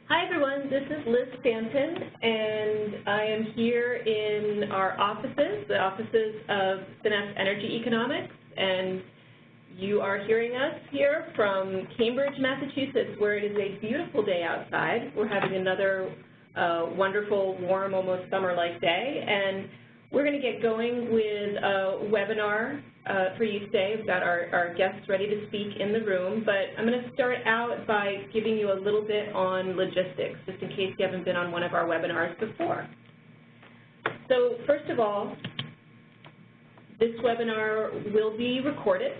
Hi everyone, this is Liz Stanton, and I am here in our offices, the offices of Synapse Energy Economics, and you are hearing us here from Cambridge, Massachusetts, where it is a beautiful day outside. We're having another wonderful, warm, almost summer-like day, and we're going to get going with a webinar for you today. We've got our guests ready to speak in the room, but I'm going to start out by giving you a little bit on logistics, just in case you haven't been on one of our webinars before. So first of all, this webinar will be recorded,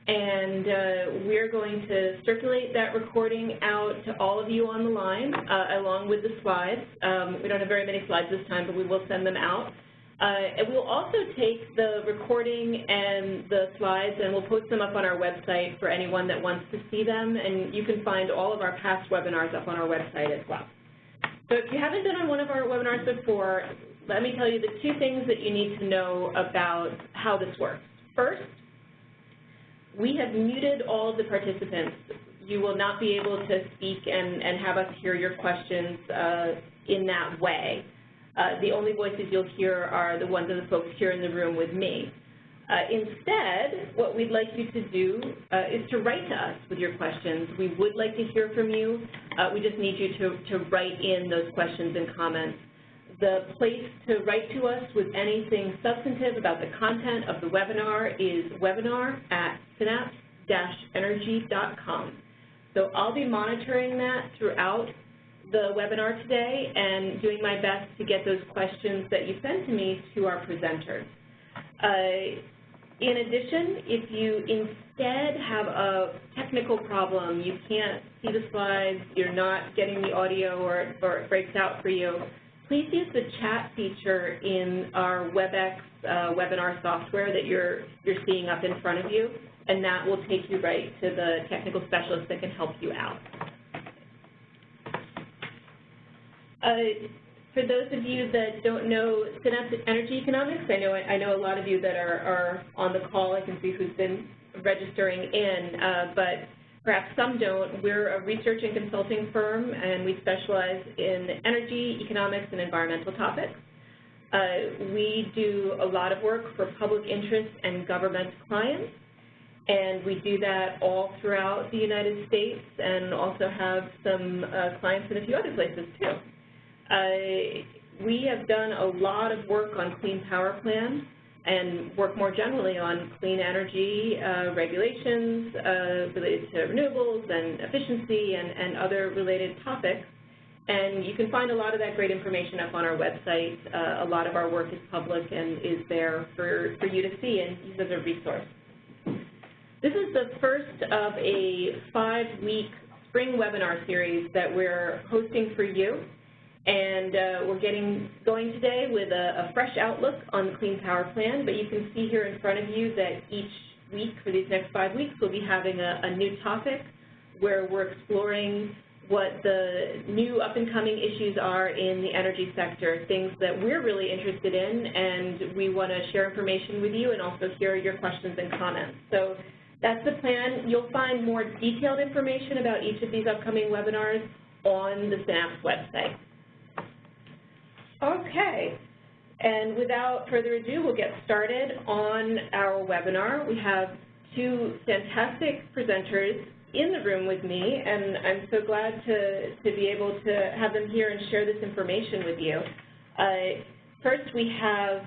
and we're going to circulate that recording out to all of you on the line, along with the slides. We don't have very many slides this time, but we will send them out. And we'll also take the recording and the slides and we'll post them up on our website for anyone that wants to see them, and you can find all of our past webinars up on our website as well. So if you haven't been on one of our webinars before, let me tell you the two things that you need to know about how this works. First, we have muted all of the participants. You will not be able to speak and have us hear your questions in that way. The only voices you'll hear are the ones of the folks here in the room with me. Instead, what we'd like you to do is to write to us with your questions. We would like to hear from you. We just need you to write in those questions and comments. The place to write to us with anything substantive about the content of the webinar is webinar@synapse-energy.com. So I'll be monitoring that throughout the webinar today and doing my best to get those questions that you send to me to our presenters. In addition, if you instead have a technical problem, you can't see the slides, you're not getting the audio, or it breaks out for you, please use the chat feature in our WebEx webinar software that you're seeing up in front of you, and that will take you right to the technical specialist that can help you out. For those of you that don't know Synapse Energy Economics, I know a lot of you that are on the call. I can see who's been registering in, but perhaps some don't. We're a research and consulting firm, and we specialize in energy, economics, and environmental topics. We do a lot of work for public interest and government clients, and we do that all throughout the United States and also have some clients in a few other places too. We have done a lot of work on clean power plans and work more generally on clean energy regulations related to renewables and efficiency and other related topics. And you can find a lot of that great information up on our website. A lot of our work is public and is there for you to see and use as a resource. This is the first of a 5-week spring webinar series that we're hosting for you. And we're getting going today with a fresh outlook on the Clean Power Plan, but you can see here in front of you that each week for these next 5 weeks we'll be having a new topic where we're exploring what the new up-and-coming issues are in the energy sector, things that we're really interested in, and we want to share information with you and also hear your questions and comments. So that's the plan. You'll find more detailed information about each of these upcoming webinars on the Synapse website. Okay, and without further ado, we'll get started on our webinar. We have two fantastic presenters in the room with me, and I'm so glad to be able to have them here and share this information with you. First, we have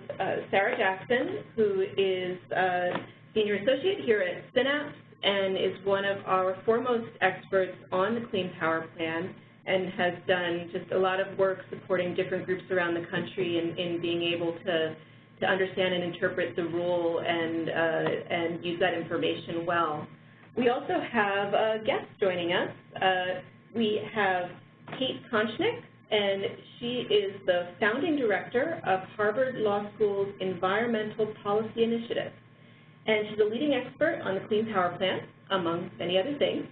Sarah Jackson, who is a Senior Associate here at Synapse and is one of our foremost experts on the Clean Power Plan, and has done just a lot of work supporting different groups around the country in being able to understand and interpret the rule and use that information well. We also have a guest joining us. We have Kate Konschnik, and she is the founding director of Harvard Law School's Environmental Policy Initiative. And she's a leading expert on the Clean Power Plan, among many other things.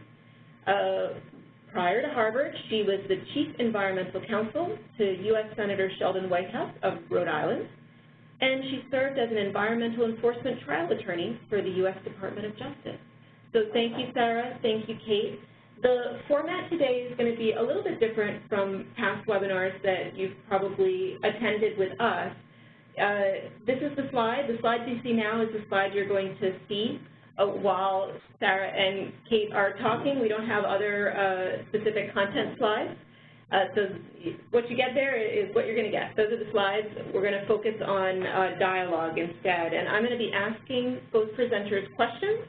Prior to Harvard, she was the Chief Environmental Counsel to U.S. Senator Sheldon Whitehouse of Rhode Island, and she served as an environmental enforcement trial attorney for the U.S. Department of Justice. So thank you, Sarah. Thank you, Kate. The format today is going to be a little bit different from past webinars that you've probably attended with us. This is the slide. The slide you see now is the slide you're going to see while Sarah and Kate are talking. We don't have other specific content slides. So what you get there is what you're going to get. Those are the slides. We're going to focus on dialogue instead. And I'm going to be asking both presenters questions.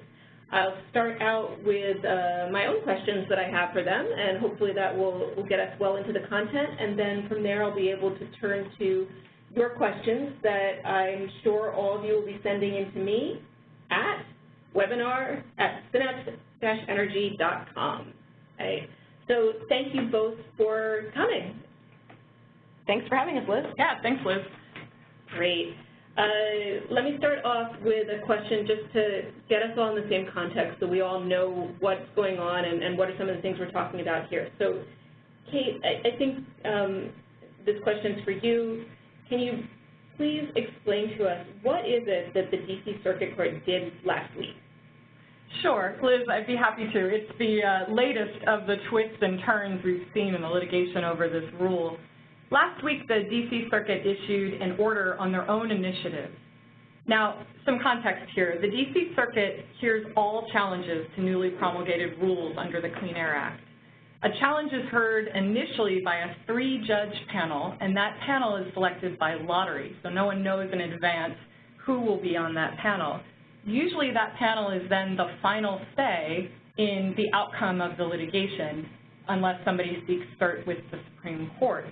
I'll start out with my own questions that I have for them, and hopefully that will get us well into the content. And then from there, I'll be able to turn to your questions that I'm sure all of you will be sending in to me at webinar@synapse-energy.com. Okay. So thank you both for coming. Thanks for having us, Liz. Yeah, thanks, Liz. Great. Let me start off with a question just to get us all in the same context so we all know what's going on and what are some of the things we're talking about here. So, Kate, I think this question's for you. Can you please explain to us what is it that the D.C. Circuit Court did last week? Sure, Liz, I'd be happy to. It's the latest of the twists and turns we've seen in the litigation over this rule. Last week, the D.C. Circuit issued an order on their own initiative. Now, some context here. The D.C. Circuit hears all challenges to newly promulgated rules under the Clean Air Act. A challenge is heard initially by a 3-judge panel, and that panel is selected by lottery, so no one knows in advance who will be on that panel. Usually that panel is then the final say in the outcome of the litigation, unless somebody seeks cert with the Supreme Court.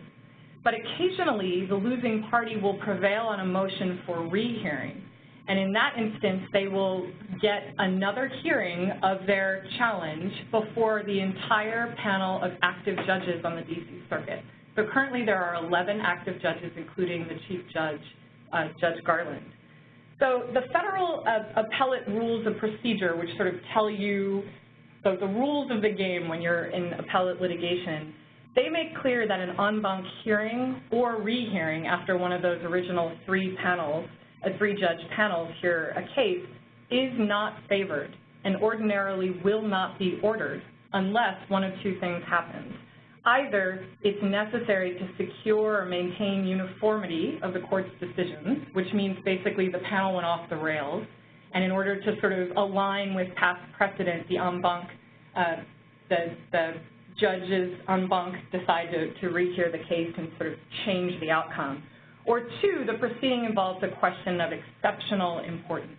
But occasionally, the losing party will prevail on a motion for rehearing. And in that instance, they will get another hearing of their challenge before the entire panel of active judges on the D.C. Circuit. So currently, there are 11 active judges, including the Chief Judge, Judge Garland. So the federal appellate rules of procedure, which sort of tell you the rules of the game when you're in appellate litigation, they make clear that an en banc hearing or rehearing after one of those original 3-judge panels hear a case is not favored and ordinarily will not be ordered unless one of two things happens. Either it's necessary to secure or maintain uniformity of the court's decisions, which means basically the panel went off the rails, and in order to sort of align with past precedent, the en banc, the judges en banc decide to rehear the case and sort of change the outcome. Or 2, the proceeding involves a question of exceptional importance.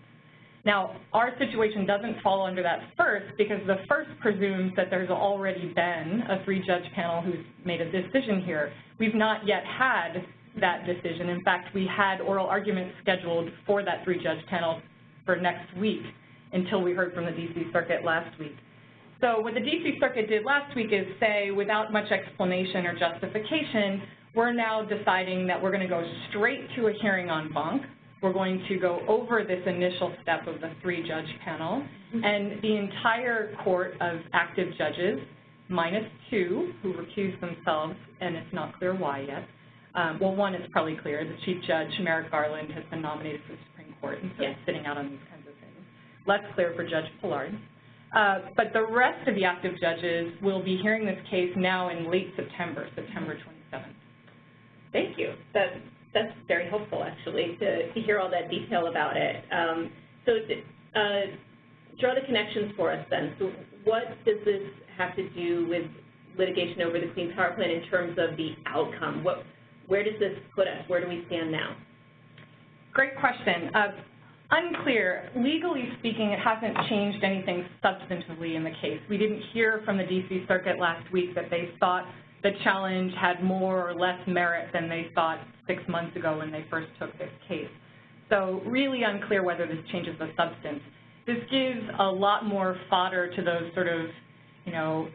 Now, our situation doesn't fall under that first because the first presumes that there's already been a 3-judge panel who's made a decision here. We've not yet had that decision. In fact, we had oral arguments scheduled for that 3-judge panel for next week until we heard from the D.C. Circuit last week. So what the D.C. Circuit did last week is say, without much explanation or justification, we're now deciding that we're going to go straight to a hearing en banc. We're going to go over this initial step of the 3-judge panel, and the entire court of active judges, minus 2 who recused themselves, and it's not clear why yet. Well, one is probably clear. The Chief Judge, Merrick Garland, has been nominated for the Supreme Court, and so he's sitting out on these kinds of things. Less clear for Judge Pillard. But the rest of the active judges will be hearing this case now in late September, September 27th. Thank you. That's very helpful, actually, to hear all that detail about it. So draw the connections for us then. So what does this have to do with litigation over the Clean Power Plan in terms of the outcome? Where does this put us? Where do we stand now? Great question. Unclear. Legally speaking, it hasn't changed anything substantively in the case. We didn't hear from the D.C. Circuit last week that they thought the challenge had more or less merit than they thought 6 months ago when they first took this case. So really unclear whether this changes the substance. This gives a lot more fodder to those sort of,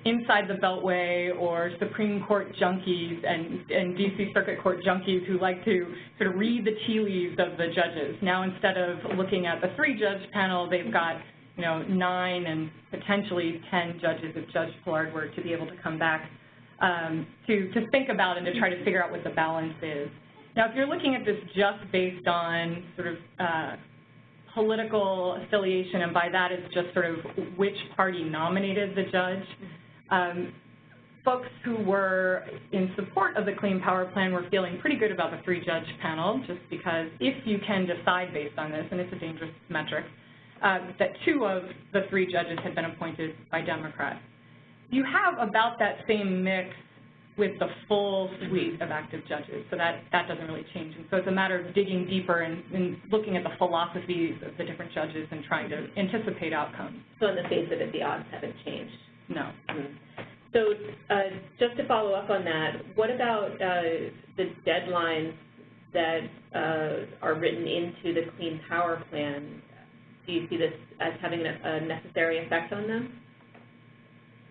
inside the Beltway or Supreme Court junkies and D.C. Circuit Court junkies who like to sort of read the tea leaves of the judges. Now instead of looking at the 3-judge panel, they've got 9 and potentially 10 judges if Judge Pillard were to be able to come back to think about and to try to figure out what the balance is. Now, if you're looking at this just based on sort of political affiliation, and by that it's just sort of which party nominated the judge, Folks who were in support of the Clean Power Plan were feeling pretty good about the three-judge panel, just because if you can decide based on this, and it's a dangerous metric, that 2 of the 3 judges had been appointed by Democrats. You have about that same mix with the full suite of active judges, so that doesn't really change. And so it's a matter of digging deeper and looking at the philosophies of the different judges and trying to anticipate outcomes. So in the face of it, the odds haven't changed? No. Mm-hmm. So just to follow up on that, what about the deadlines that are written into the Clean Power Plan? Do you see this as having a necessary effect on them?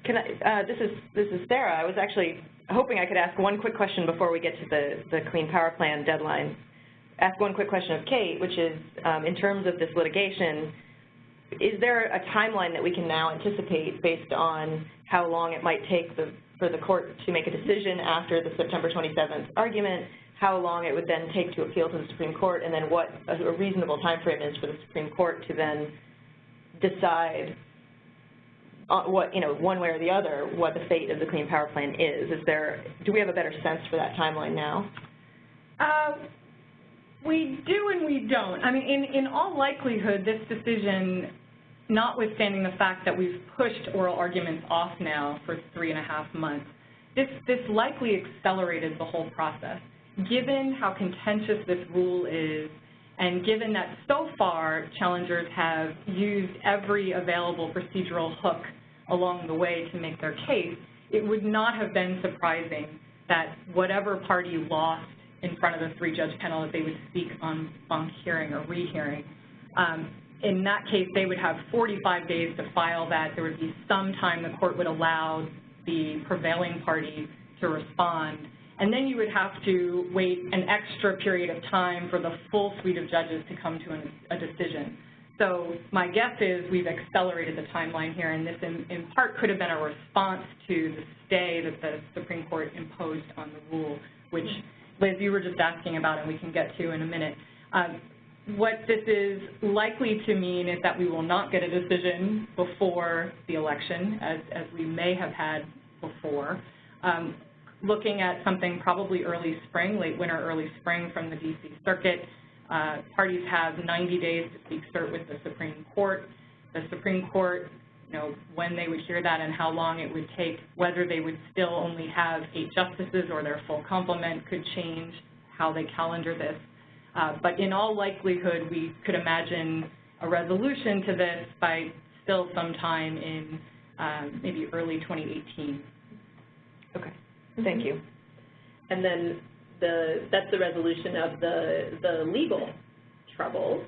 This is Sarah. I was actually hoping I could ask one quick question before we get to the Clean Power Plan deadline. Ask one quick question of Kate, which is, in terms of this litigation, is there a timeline that we can now anticipate based on how long it might take for the court to make a decision after the September 27th argument, how long it would then take to appeal to the Supreme Court, and then what a reasonable time frame is for the Supreme Court to then decide what, one way or the other, what the fate of the Clean Power Plan is? Do we have a better sense for that timeline now? We do and we don't. I mean, in all likelihood, this decision, notwithstanding the fact that we've pushed oral arguments off now for 3.5 months, this likely accelerated the whole process. Given how contentious this rule is, and given that so far challengers have used every available procedural hook along the way to make their case, it would not have been surprising that whatever party lost in front of the 3-judge panel, that they would speak on hearing or rehearing. In that case, they would have 45 days to file that. There would be some time the court would allow the prevailing party to respond. And then you would have to wait an extra period of time for the full suite of judges to come to a decision. So my guess is we've accelerated the timeline here, and this in part could have been a response to the stay that the Supreme Court imposed on the rule, which, Liz, you were just asking about, and we can get to in a minute. What this is likely to mean is that we will not get a decision before the election, as we may have had before. Looking at something probably early spring, late winter, early spring from the D.C. Circuit. Parties have 90 days to seek cert with the Supreme Court. The Supreme Court, when they would hear that and how long it would take, whether they would still only have 8 justices or their full complement could change how they calendar this. But in all likelihood, we could imagine a resolution to this by still sometime in maybe early 2018. Okay, thank you. And then that's the resolution of the legal troubles.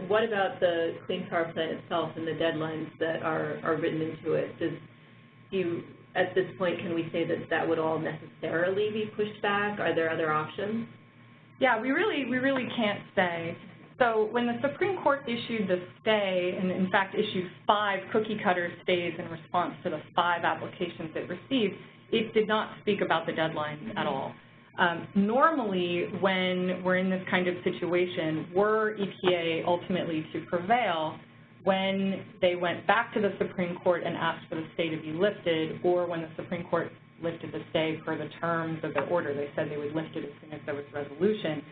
What about the Clean Power Plan itself and the deadlines that are written into it? At this point, can we say that would all necessarily be pushed back? Are there other options? Yeah, we really can't say. So when the Supreme Court issued the stay, and in fact issued 5 cookie-cutter stays in response to the 5 applications it received, it did not speak about the deadlines at all. Normally, when we're in this kind of situation, were EPA ultimately to prevail, when they went back to the Supreme Court and asked for the stay to be lifted, or when the Supreme Court lifted the stay per the terms of their order, they said they would lift it as soon as there was resolution,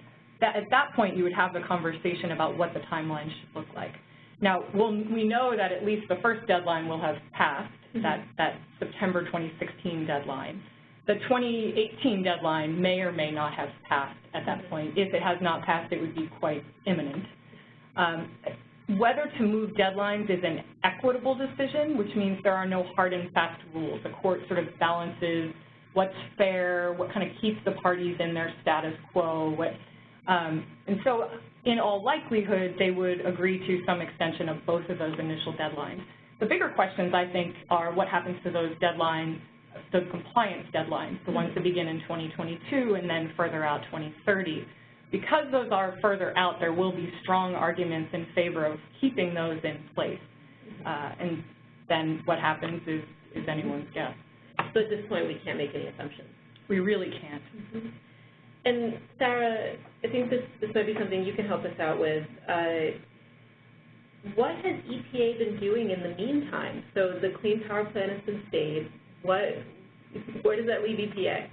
at that point you would have the conversation about what the timeline should look like. Now, we know that at least the first deadline will have passed, that September 2016 deadline. The 2018 deadline may or may not have passed at that point. If it has not passed, it would be quite imminent. Whether to move deadlines is an equitable decision, which means there are no hard and fast rules. The court sort of balances what's fair, what kind of keeps the parties in their status quo. And so in all likelihood, they would agree to some extension of both of those initial deadlines. The bigger questions, I think, are what happens to those deadlines, those compliance deadlines, the ones that begin in 2022 and then further out 2030. Because those are further out, there will be strong arguments in favor of keeping those in place. And then what happens is anyone's guess. So at this point, we can't make any assumptions. We really can't. Mm-hmm. And Sarah, I think this might be something you can help us out with. What has EPA been doing in the meantime? So the Clean Power Plan has been stayed. where does that leave EPA?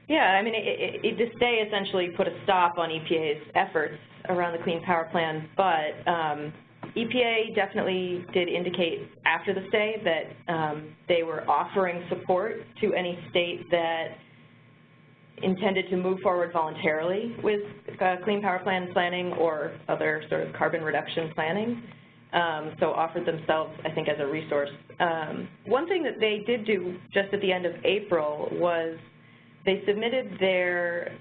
Yeah, I mean, the stay essentially put a stop on EPA's efforts around the Clean Power Plan, but EPA definitely did indicate after the stay that they were offering support to any state that intended to move forward voluntarily with Clean Power Plan planning or other sort of carbon reduction planning, so offered themselves, I think, as a resource. One thing that they did do just at the end of April was they submitted their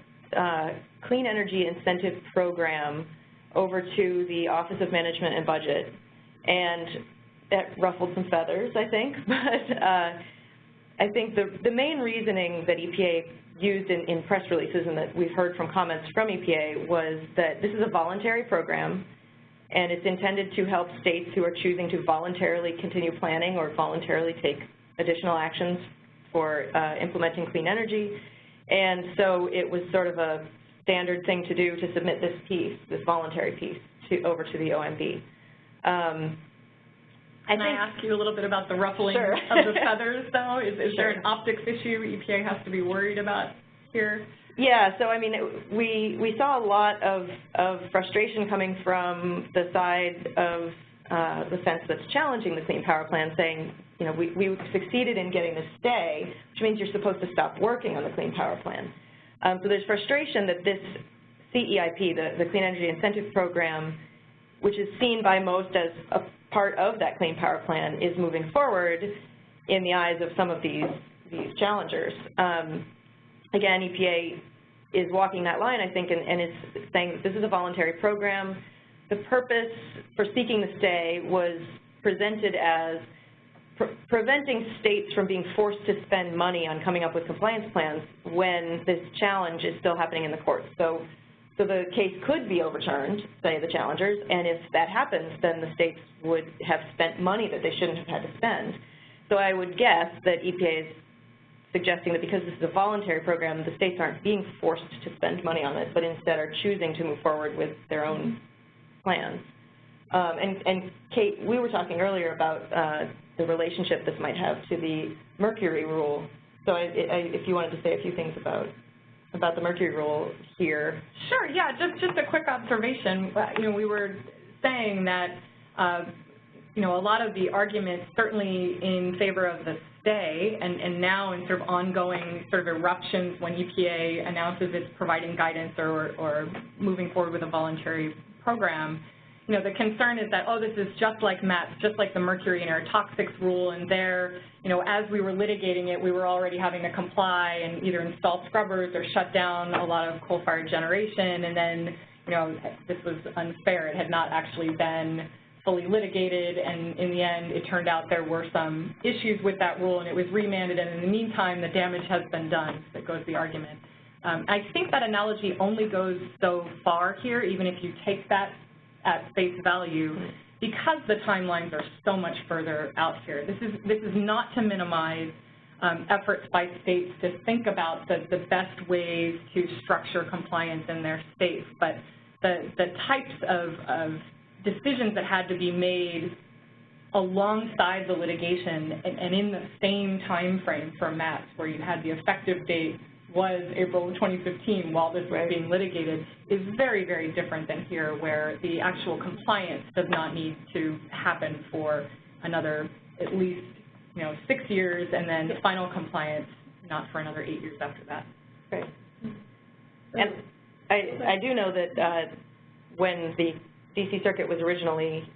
Clean Energy Incentive Program over to the Office of Management and Budget, and that ruffled some feathers, I think. But I think the main reasoning that EPA used in press releases and that we've heard from comments from EPA was that this is a voluntary program, and it's intended to help states who are choosing to voluntarily continue planning or voluntarily take additional actions for implementing clean energy. And so it was sort of a standard thing to do to submit this piece, this voluntary piece, over to the OMB. Can I ask you a little bit about the ruffling Sure. of the feathers, though? Is Sure. there an optics issue EPA has to be worried about here? Yeah, so I mean, we saw a lot of frustration coming from the side of the fence that's challenging the Clean Power Plan, saying, you know, we succeeded in getting this stay, which means you're supposed to stop working on the Clean Power Plan. So there's frustration that this CEIP, the Clean Energy Incentive Program, which is seen by most as a part of that Clean Power Plan, is moving forward in the eyes of some of these challengers. Again, EPA is walking that line, I think, and is saying that this is a voluntary program. The purpose for seeking the stay was presented as preventing states from being forced to spend money on coming up with compliance plans when this challenge is still happening in the courts. So the case could be overturned, say the challengers, and if that happens, then the states would have spent money that they shouldn't have had to spend. So I would guess that EPA is suggesting that because this is a voluntary program, the states aren't being forced to spend money on it, but instead are choosing to move forward with their own plans. And Kate, we were talking earlier about the relationship this might have to the Mercury rule. So if you wanted to say a few things about the Mercury rule here. Sure, yeah, just a quick observation. You know, we were saying that, you know, a lot of the arguments certainly in favor of the stay and now in sort of ongoing sort of eruptions when EPA announces it's providing guidance or moving forward with a voluntary program. You know, the concern is that, oh, this is just like MATS, just like the mercury and air toxics rule, and there, you know, as we were litigating it, we were already having to comply and either install scrubbers or shut down a lot of coal-fired generation, and then, you know, this was unfair. It had not actually been fully litigated, and in the end, it turned out there were some issues with that rule, and it was remanded, and in the meantime, the damage has been done. That goes the argument. I think that analogy only goes so far here, even if you take that at face value, because the timelines are so much further out here. This is not to minimize efforts by states to think about the best ways to structure compliance in their states, but the types of decisions that had to be made alongside the litigation and in the same time frame for MATS, where you had the effective date was April 2015 while this was being litigated, is very, very different than here, where the actual compliance does not need to happen for another at least, you know, 6 years, and then the final compliance not for another 8 years after that. Right. And I do know that when the D.C. Circuit was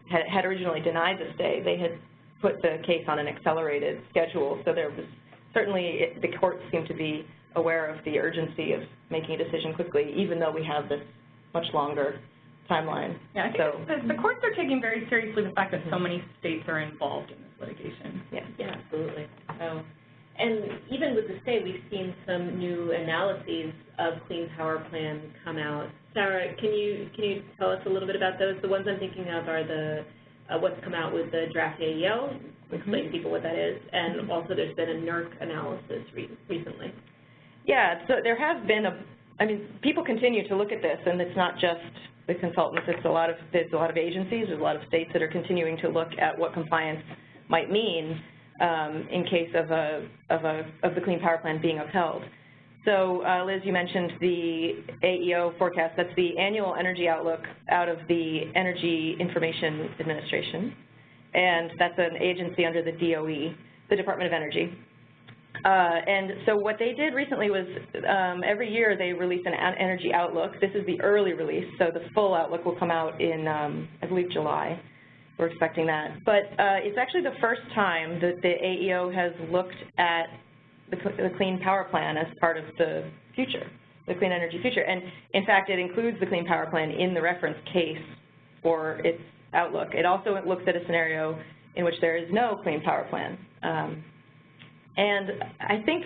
had originally denied the stay, they had put the case on an accelerated schedule, so there was certainly the courts seemed to be aware of the urgency of making a decision quickly, even though we have this much longer timeline. Yeah, I think the courts are taking very seriously the fact that so many states are involved in this litigation. Yeah, absolutely. Oh. And even with the stay, we've seen some new analyses of Clean Power Plan come out. Sarah, can you tell us a little bit about those? The ones I'm thinking of are the what's come out with the draft AEO, explain to people what that is, and also there's been a NERC analysis recently. Yeah, so there has been I mean, people continue to look at this, and it's not just the consultants, there's a lot of agencies, there's a lot of states that are continuing to look at what compliance might mean. in case of the Clean Power Plan being upheld. So, Liz, you mentioned the AEO forecast. That's the annual energy outlook out of the Energy Information Administration, and that's an agency under the DOE, the Department of Energy. And so what they did recently was every year they release an energy outlook. This is the early release, so the full outlook will come out in, I believe, July. We're expecting that. But it's actually the first time that the AEO has looked at the Clean Power Plan as part of the future, the clean energy future. And in fact, it includes the Clean Power Plan in the reference case for its outlook. It also looks at a scenario in which there is no Clean Power Plan. And I think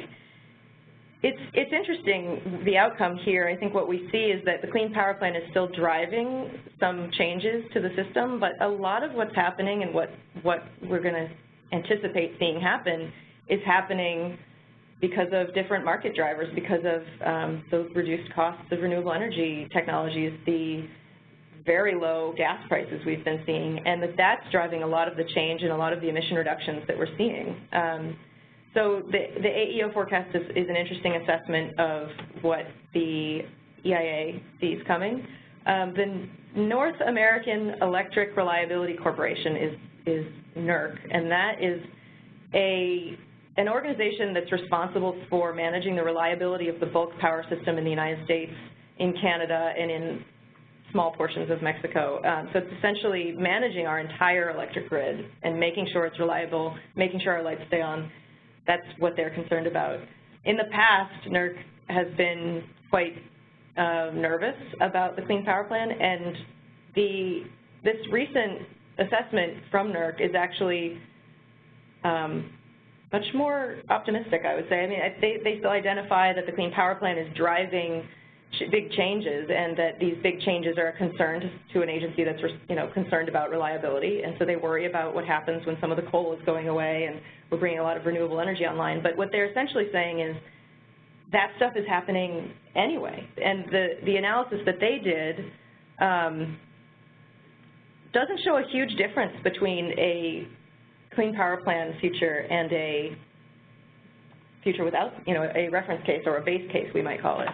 it's interesting, the outcome here. I think what we see is that the Clean Power Plan is still driving some changes to the system, but a lot of what's happening and what we're going to anticipate seeing happen is happening because of different market drivers, because of those reduced costs of renewable energy technologies, the very low gas prices we've been seeing, and that's driving a lot of the change and a lot of the emission reductions that we're seeing. So the AEO forecast is an interesting assessment of what the EIA sees coming. The North American Electric Reliability Corporation is NERC, and that is an organization that's responsible for managing the reliability of the bulk power system in the United States, in Canada, and in small portions of Mexico. So it's essentially managing our entire electric grid and making sure it's reliable, making sure our lights stay on. That's what they're concerned about. In the past, NERC has been quite nervous about the Clean Power Plan, and this recent assessment from NERC is actually much more optimistic, I would say. I mean, they still identify that the Clean Power Plan is driving big changes, and that these big changes are a concern to an agency that's concerned about reliability, and so they worry about what happens when some of the coal is going away and we're bringing a lot of renewable energy online. But what they're essentially saying is that stuff is happening anyway, and the analysis that they did doesn't show a huge difference between a Clean Power Plan future and a future without, a reference case or a base case, we might call it.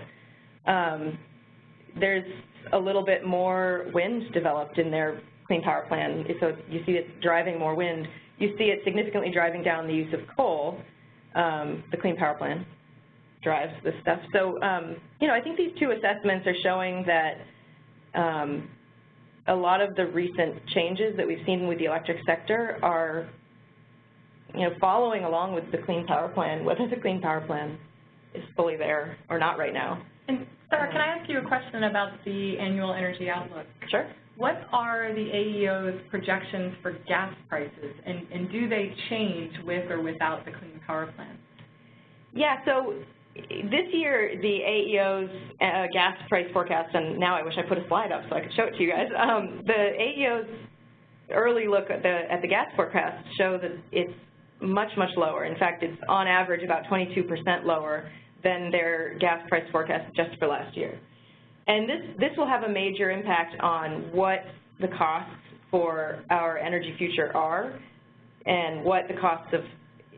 There's a little bit more wind developed in their Clean Power Plan, so you see it driving more wind. You see it significantly driving down the use of coal. The Clean Power Plan drives this stuff. So, I think these two assessments are showing that a lot of the recent changes that we've seen with the electric sector are, following along with the Clean Power Plan, whether the Clean Power Plan is fully there or not right now. And Sarah, can I ask you a question about the annual energy outlook? Sure. What are the AEO's projections for gas prices, and do they change with or without the Clean Power Plan? Yeah, so this year the AEO's gas price forecast, and now I wish I put a slide up so I could show it to you guys. The AEO's early look at the gas forecast show that it's much, much lower. In fact, it's on average about 22% lower than their gas price forecast just for last year. And this will have a major impact on what the costs for our energy future are and what the costs of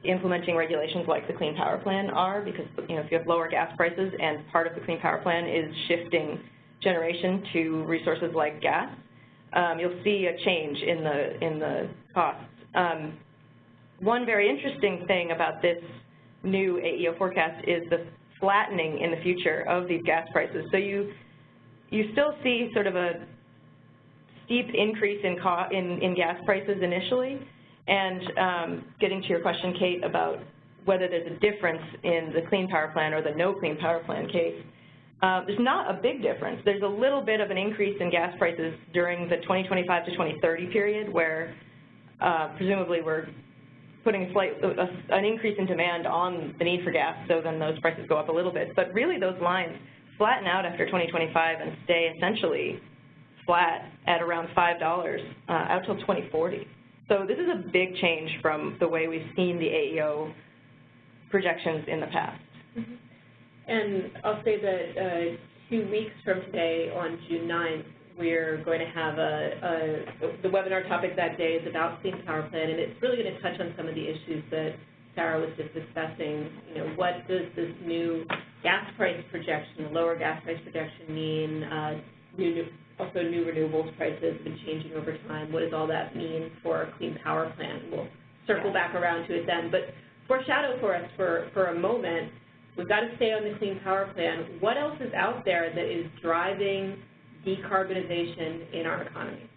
implementing regulations like the Clean Power Plan are, because if you have lower gas prices and part of the Clean Power Plan is shifting generation to resources like gas, you'll see a change in the costs. One very interesting thing about this new AEO forecast is the flattening in the future of these gas prices. So you still see sort of a steep increase in gas prices initially, and getting to your question, Kate, about whether there's a difference in the Clean Power Plan or the no Clean Power Plan case, there's not a big difference. There's a little bit of an increase in gas prices during the 2025 to 2030 period where presumably we're putting an increase in demand on the need for gas, so then those prices go up a little bit. But really those lines flatten out after 2025 and stay essentially flat at around $5 out till 2040. So this is a big change from the way we've seen the AEO projections in the past. Mm-hmm. And I'll say that 2 weeks from today, on June 9th, we're going to have the webinar topic that day is about Clean Power Plan, and it's really going to touch on some of the issues that Sarah was just discussing. You know, what does this new gas price projection, the lower gas price projection mean? Also, new renewables prices have been changing over time. What does all that mean for a Clean Power Plan? We'll circle back around to it then. But foreshadow for us for a moment, we've got to stay on the Clean Power Plan. What else is out there that is driving decarbonization in our economy?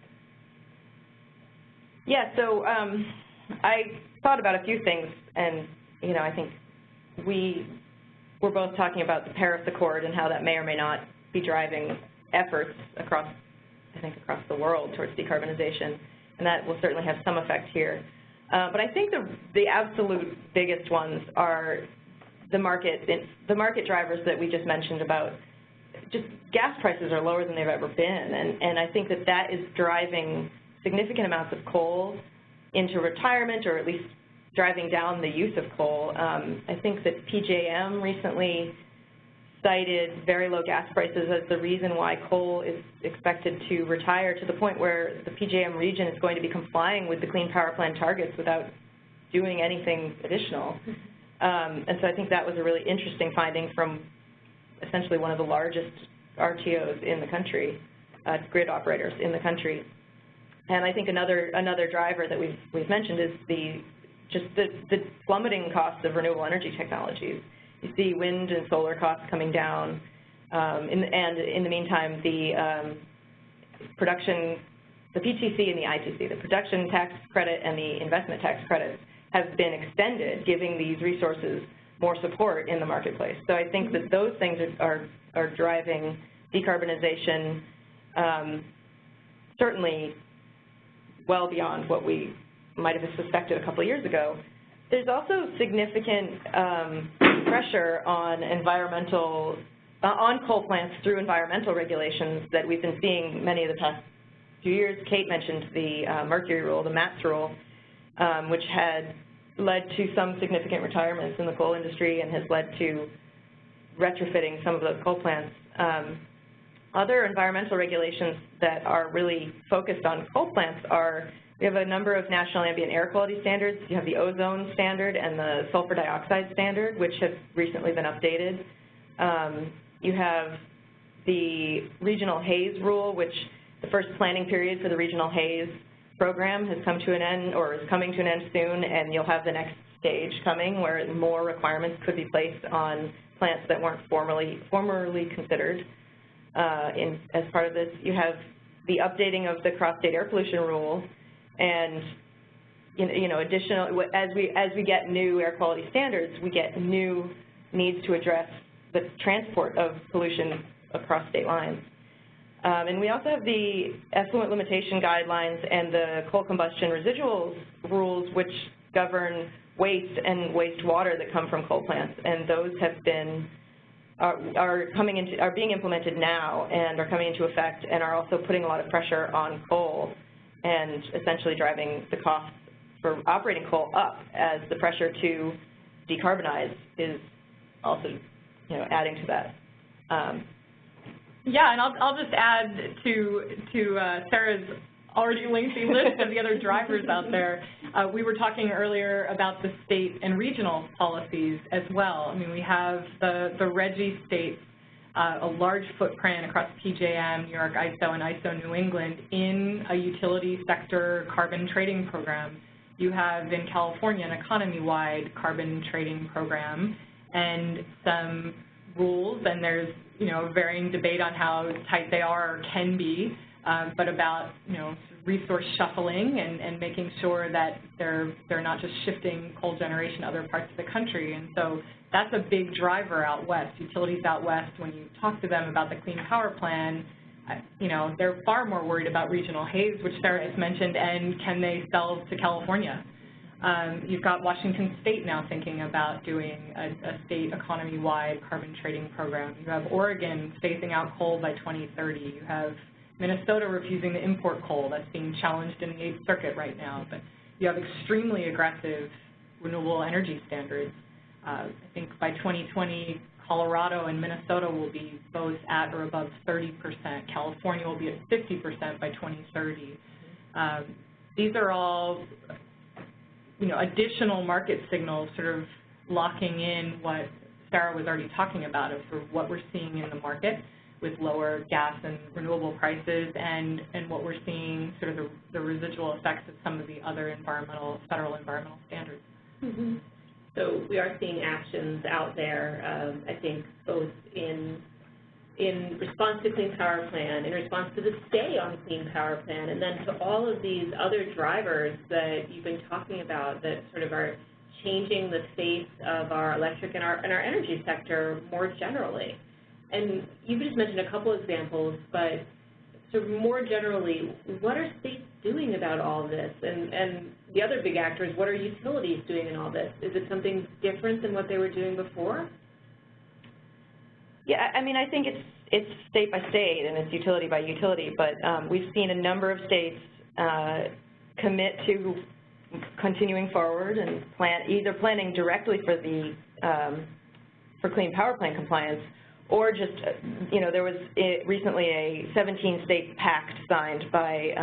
Yeah, so I thought about a few things, and, you know, I think we're both talking about the Paris Accord and how that may or may not be driving efforts across the world towards decarbonization, and that will certainly have some effect here. But I think the absolute biggest ones are the market drivers that we just mentioned about just gas prices are lower than they've ever been, and I think that is driving significant amounts of coal into retirement, or at least driving down the use of coal. I think that PJM recently cited very low gas prices as the reason why coal is expected to retire, to the point where the PJM region is going to be complying with the Clean Power Plan targets without doing anything additional. And so I think that was a really interesting finding from essentially one of the largest RTOs in the country, grid operators in the country. And I think another driver that we've mentioned is the plummeting costs of renewable energy technologies. You see wind and solar costs coming down, and in the meantime, the PTC and the ITC, the production tax credit and the investment tax credits, have been extended, giving these resources more support in the marketplace. So I think that those things are driving decarbonization, certainly well beyond what we might have suspected a couple of years ago. There's also significant pressure on coal plants through environmental regulations that we've been seeing many of the past few years. Kate mentioned the Mercury rule, the MATS rule, which had led to some significant retirements in the coal industry and has led to retrofitting some of those coal plants. Other environmental regulations that are really focused on coal plants are, we have a number of national ambient air quality standards. You have the ozone standard and the sulfur dioxide standard, which have recently been updated. You have the regional haze rule, which the first planning period for the regional haze program has come to an end, or is coming to an end soon, and you'll have the next stage coming where more requirements could be placed on plants that weren't formerly considered as part of this. You have the updating of the cross-state air pollution rule, and additional, as we get new air quality standards, we get new needs to address the transport of pollution across state lines. And we also have the effluent limitation guidelines and the coal combustion residuals rules, which govern waste and wastewater that come from coal plants, and those have been are being implemented now and are coming into effect, and are also putting a lot of pressure on coal and essentially driving the costs for operating coal up, as the pressure to decarbonize is also, adding to that. Yeah, and I'll just add to Sarah's already lengthy list of the other drivers out there. We were talking earlier about the state and regional policies as well. I mean, we have the RGGI states, a large footprint across PJM, New York ISO, and ISO New England in a utility sector carbon trading program. You have in California an economy-wide carbon trading program and some rules, and there's varying debate on how tight they are or can be, but about resource shuffling and making sure that they're not just shifting coal generation to other parts of the country. And so that's a big driver out west. Utilities out west, when you talk to them about the Clean Power Plan, they're far more worried about regional haze, which Sarah just mentioned, and can they sell to California? You've got Washington State now thinking about doing a state economy-wide carbon trading program. You have Oregon phasing out coal by 2030. You have Minnesota refusing to import coal. That's being challenged in the 8th Circuit right now. But you have extremely aggressive renewable energy standards. I think by 2020, Colorado and Minnesota will be both at or above 30%. California will be at 50% by 2030. These are all, additional market signals sort of locking in what Sarah was already talking about of sort of what we're seeing in the market with lower gas and renewable prices and what we're seeing sort of the residual effects of some of the other federal environmental standards. Mm-hmm. So we are seeing actions out there, I think, both in response to Clean Power Plan, in response to the stay on Clean Power Plan, and then to all of these other drivers that you've been talking about that sort of are changing the face of our electric and our energy sector more generally. And you just mentioned a couple examples, but sort of more generally, what are states doing about all this? And the other big actors, what are utilities doing in all this? Is it something different than what they were doing before? Yeah, I mean, I think it's state by state and it's utility by utility, but we've seen a number of states commit to continuing forward and either planning directly for the for Clean Power Plan compliance, or just, there was recently a 17-state pact signed by,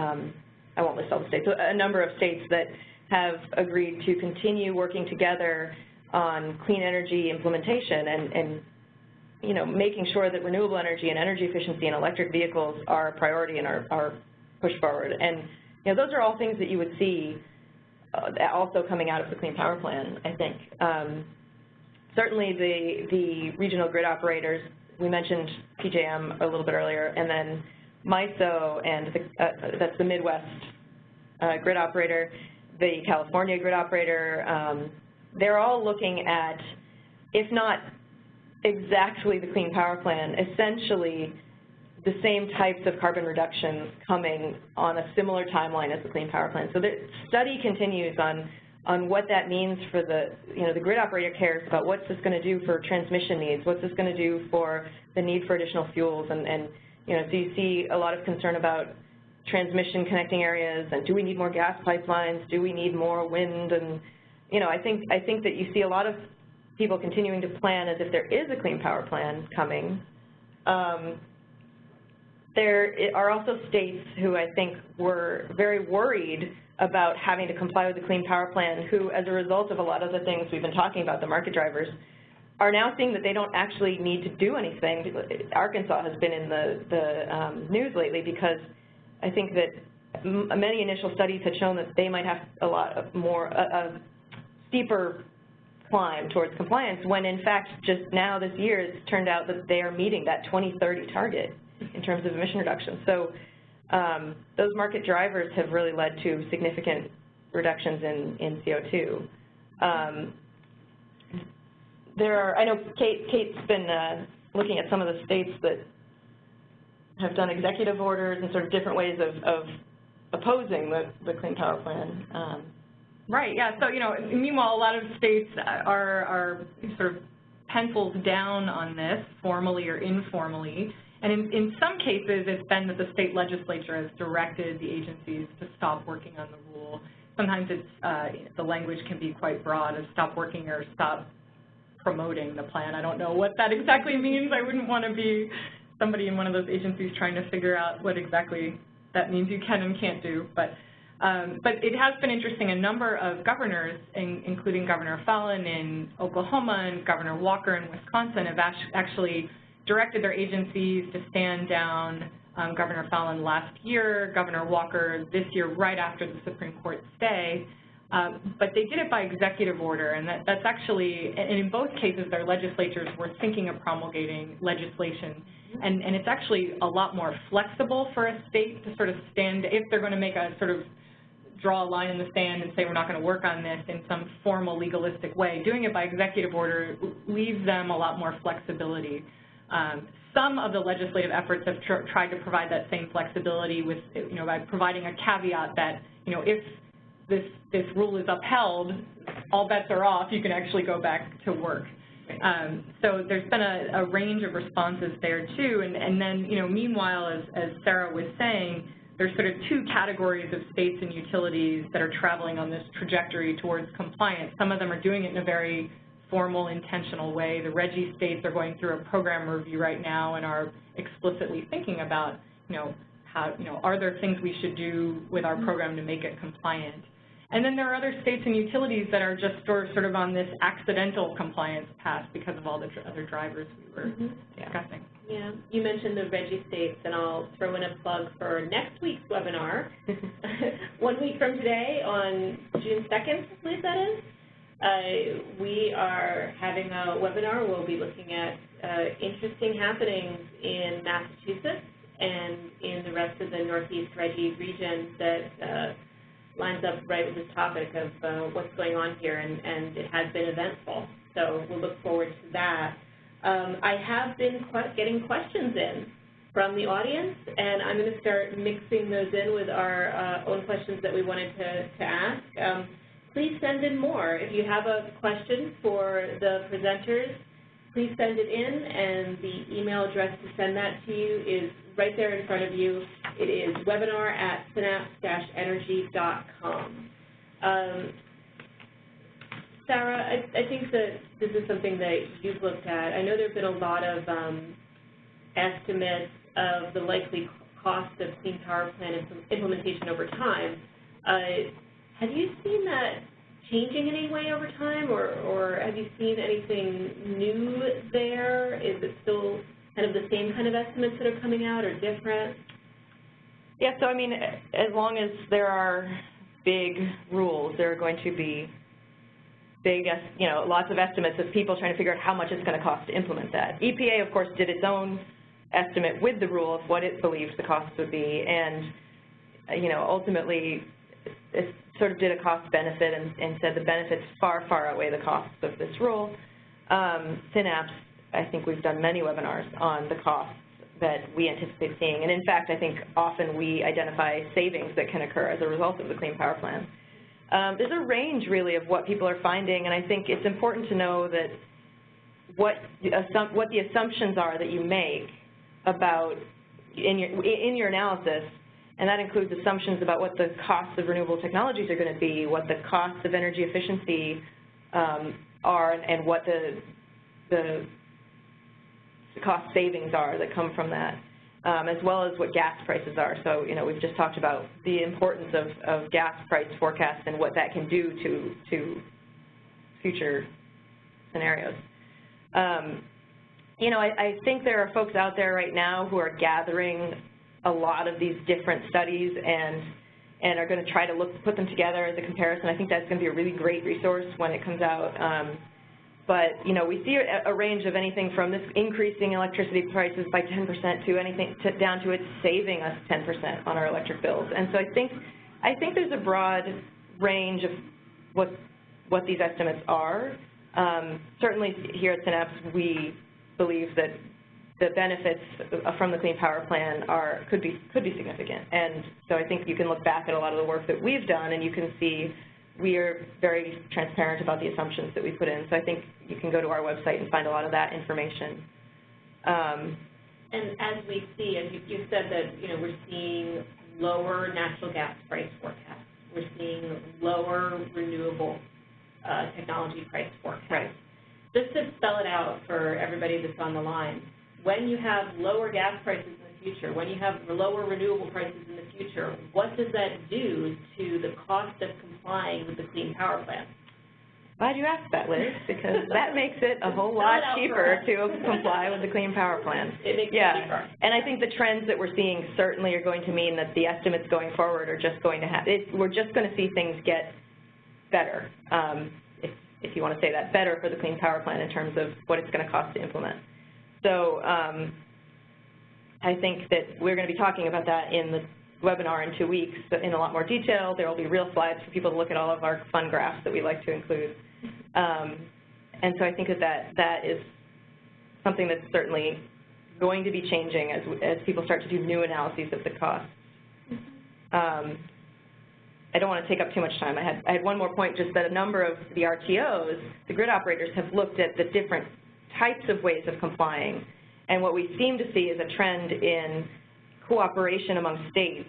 I won't list all the states, a number of states that have agreed to continue working together on clean energy implementation and making sure that renewable energy and energy efficiency in electric vehicles are a priority and are pushed forward. And those are all things that you would see also coming out of the Clean Power Plan, I think. Certainly the regional grid operators, we mentioned PJM a little bit earlier, and then MISO, and that's the Midwest grid operator, the California grid operator, they're all looking at, if not exactly the Clean Power Plan, essentially the same types of carbon reductions coming on a similar timeline as the Clean Power Plan. So the study continues on what that means for the grid operator cares about what's this going to do for transmission needs, what's this going to do for the need for additional fuels, and so you see a lot of concern about transmission connecting areas, and do we need more gas pipelines, do we need more wind, and I think that you see a lot of people continuing to plan as if there is a Clean Power Plan coming. There are also states who I think were very worried about having to comply with the Clean Power Plan, who, as a result of a lot of the things we've been talking about, the market drivers, are now seeing that they don't actually need to do anything. Arkansas has been in the news lately because I think that many initial studies had shown that they might have a lot more, a steeper climb towards compliance, when in fact just now this year it's turned out that they are meeting that 2030 target in terms of emission reduction. So those market drivers have really led to significant reductions in CO2. I know Kate's been looking at some of the states that have done executive orders and sort of different ways of opposing the Clean Power Plan. Right, yeah, so, meanwhile, a lot of states are sort of pencils down on this, formally or informally. And in some cases, it's been that the state legislature has directed the agencies to stop working on the rule. Sometimes it's, the language can be quite broad, of stop working or stop promoting the plan. I don't know what that exactly means. I wouldn't want to be somebody in one of those agencies trying to figure out what exactly that means you can and can't do. But it has been interesting. A number of governors, including Governor Fallin in Oklahoma and Governor Walker in Wisconsin, have actually directed their agencies to stand down. Governor Fallin last year, Governor Walker this year, right after the Supreme Court stay. But they did it by executive order, and that's actually, and in both cases, their legislatures were thinking of promulgating legislation. And it's actually a lot more flexible for a state to sort of stand, if they're going to make a sort of draw a line in the sand and say we're not going to work on this in some formal legalistic way. Doing it by executive order leaves them a lot more flexibility. Some of the legislative efforts have tried to provide that same flexibility with, by providing a caveat that, if this rule is upheld, all bets are off, you can actually go back to work. So there's been a range of responses there too, and then, meanwhile, as Sarah was saying, there's sort of two categories of states and utilities that are traveling on this trajectory towards compliance. Some of them are doing it in a very formal, intentional way. The RGGI states are going through a program review right now and are explicitly thinking about, how, are there things we should do with our program to make it compliant? And then there are other states and utilities that are just sort of on this accidental compliance path because of all the other drivers we were discussing. Yeah, you mentioned the RGGI states, and I'll throw in a plug for next week's webinar. 1 week from today, on June 2nd, I believe that is, we are having a webinar. We'll be looking at interesting happenings in Massachusetts and in the rest of the Northeast RGGI region that lines up right with this topic of what's going on here, and it has been eventful. So we'll look forward to that. I have been getting questions in from the audience, and I'm going to start mixing those in with our own questions that we wanted to ask. Please send in more. If you have a question for the presenters, please send it in, and the email address to send that to you is right there in front of you. It is webinar@synapse-energy.com. Sarah, I think that this is something that you've looked at. I know there have been a lot of estimates of the likely cost of clean power plant implementation over time. Have you seen that changing in any way over time, or have you seen anything new there? Is it still kind of the same kind of estimates that are coming out, or different? Yeah, so I mean, as long as there are big rules, there are going to be big, lots of estimates of people trying to figure out how much it's going to cost to implement that. EPA, of course, did its own estimate with the rule of what it believes the cost would be, and, ultimately it sort of did a cost-benefit and said the benefits far, far outweigh the costs of this rule. Synapse, I think we've done many webinars on the costs that we anticipate seeing, and in fact, I think often we identify savings that can occur as a result of the Clean Power Plan. There's a range, really, of what people are finding, and I think it's important to know that what the assumptions are that you make about in your analysis, and that includes assumptions about what the costs of renewable technologies are going to be, what the costs of energy efficiency are, and what the cost savings are that come from that, as well as what gas prices are. So, we've just talked about the importance of gas price forecasts and what that can do to future scenarios. I think there are folks out there right now who are gathering a lot of these different studies and are going to try to put them together as a comparison. I think that's going to be a really great resource when it comes out. But, we see a range of anything from this increasing electricity prices by 10% to anything down to it saving us 10% on our electric bills. And so I think there's a broad range of what these estimates are. Certainly here at Synapse, we believe that the benefits from the Clean Power Plan could be significant. And so I think you can look back at a lot of the work that we've done, and you can see we are very transparent about the assumptions that we put in. So I think you can go to our website and find a lot of that information. And as we see, as you said that, we're seeing lower natural gas price forecasts. We're seeing lower renewable technology price forecasts. Right. Just to spell it out for everybody that's on the line, when you have lower gas prices in the future, when you have lower renewable prices in the future, what does that do to the cost of complying with the Clean Power Plan? Glad you asked that, Liz, because that makes it a whole lot cheaper to comply with the Clean Power Plan. It makes it cheaper. And I think the trends that we're seeing certainly are going to mean that the estimates going forward are just going to we're just going to see things get better, if you want to say that, better for the Clean Power Plan in terms of what it's going to cost to implement. So I think that we're going to be talking about that in the webinar in 2 weeks in a lot more detail. There will be real slides for people to look at all of our fun graphs that we like to include. And so I think that is something that's certainly going to be changing as people start to do new analyses of the costs. I don't want to take up too much time. I had one more point, just that a number of the RTOs, the grid operators, have looked at the different types of ways of complying. And what we seem to see is a trend in cooperation among states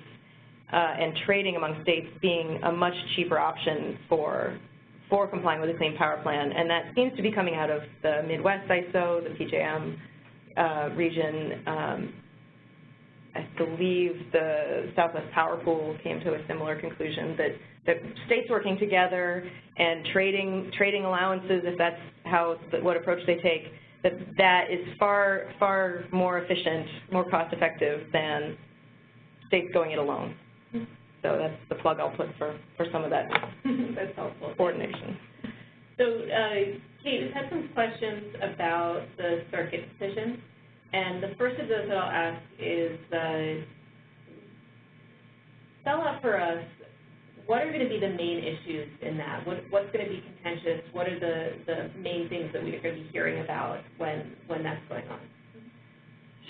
and trading among states being a much cheaper option for for complying with the Clean Power Plan, and that seems to be coming out of the Midwest ISO, the PJM region. I believe the Southwest Power Pool came to a similar conclusion that states working together and trading allowances, if that's what approach they take, that is far more efficient, more cost effective than states going it alone. So that's the plug I'll put for some of that. That's helpful. Coordination. So, Kate, we've had some questions about the circuit decision, and the first of those that I'll ask is, spell out for us, what are going to be the main issues in that? What's going to be contentious? What are the main things that we're going to be hearing about when that's going on?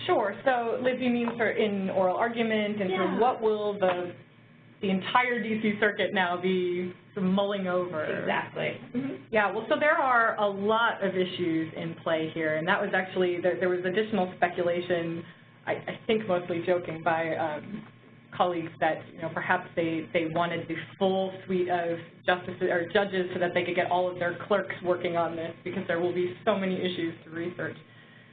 Sure. So, Liz, you mean sort of in oral argument, and sort of what will the entire DC circuit now be sort of mulling over? Exactly. Yeah, well, so there are a lot of issues in play here, and that was actually, there was additional speculation, I think mostly joking, by colleagues that, perhaps they wanted the full suite of justices or judges so that they could get all of their clerks working on this, because there will be so many issues to research.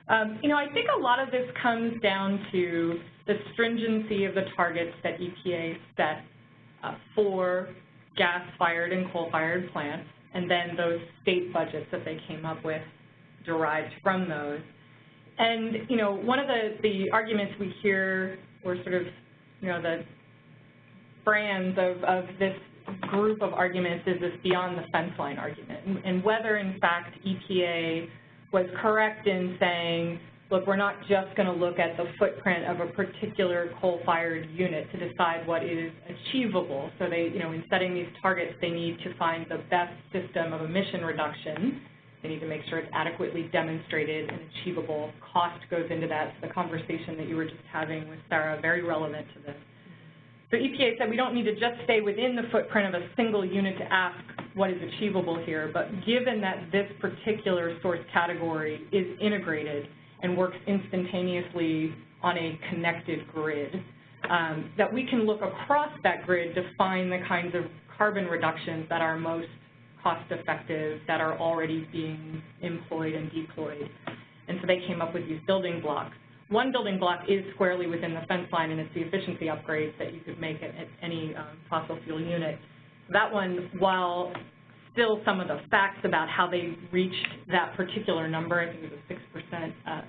I think a lot of this comes down to the stringency of the targets that EPA set for gas-fired and coal-fired plants, and then those state budgets that they came up with derived from those. And, one of the arguments we hear, or sort of, the brands of this group of arguments is this beyond the fence line argument, and whether, in fact, EPA was correct in saying, look, we're not just going to look at the footprint of a particular coal-fired unit to decide what is achievable. So they, in setting these targets, they need to find the best system of emission reduction. They need to make sure it's adequately demonstrated and achievable. Cost goes into that. So the conversation that you were just having with Sarah, very relevant to this. So EPA said we don't need to just stay within the footprint of a single unit to ask what is achievable here, but given that this particular source category is integrated and works instantaneously on a connected grid, that we can look across that grid to find the kinds of carbon reductions that are most cost-effective, that are already being employed and deployed. And so they came up with these building blocks. One building block is squarely within the fence line, and it's the efficiency upgrades that you could make at any fossil fuel unit. That one, while still some of the facts about how they reached that particular number, I think it was a 6%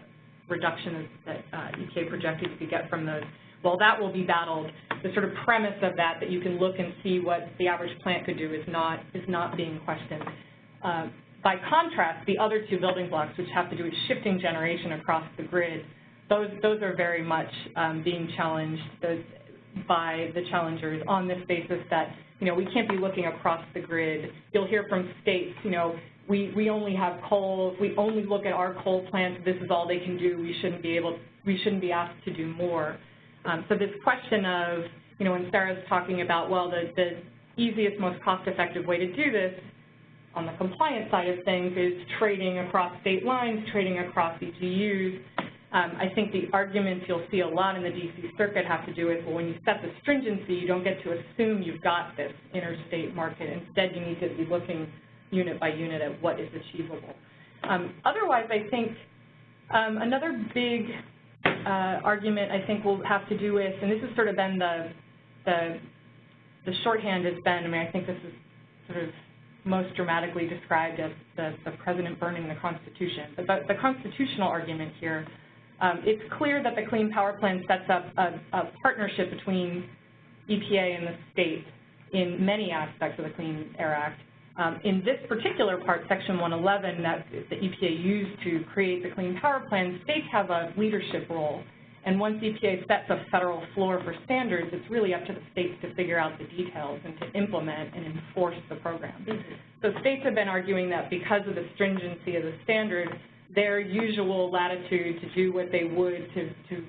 reduction that EPA projected you could get from those, while that will be battled, the sort of premise of that you can look and see what the average plant could do is not being questioned. By contrast, the other two building blocks, which have to do with shifting generation across the grid, those are very much being challenged by the challengers on this basis that, we can't be looking across the grid. You'll hear from states, we only have coal, if we only look at our coal plants, this is all they can do, we shouldn't be asked to do more. So this question of, when Sarah's talking about, well, the easiest, most cost-effective way to do this on the compliance side of things is trading across state lines, trading across EGUs. I think the arguments you'll see a lot in the DC circuit have to do with, well, when you set the stringency, you don't get to assume you've got this interstate market. Instead, you need to be looking unit by unit at what is achievable. Otherwise, I think another big argument I think will have to do with, and this has sort of been the shorthand has been, I think this is sort of most dramatically described as the president burning the Constitution. But the constitutional argument here, it's clear that the Clean Power Plan sets up a partnership between EPA and the state in many aspects of the Clean Air Act. In this particular part, Section 111, that the EPA used to create the Clean Power Plan, states have a leadership role. And once EPA sets a federal floor for standards, it's really up to the states to figure out the details and to implement and enforce the program. So states have been arguing that because of the stringency of the standard, their usual latitude to do what they would to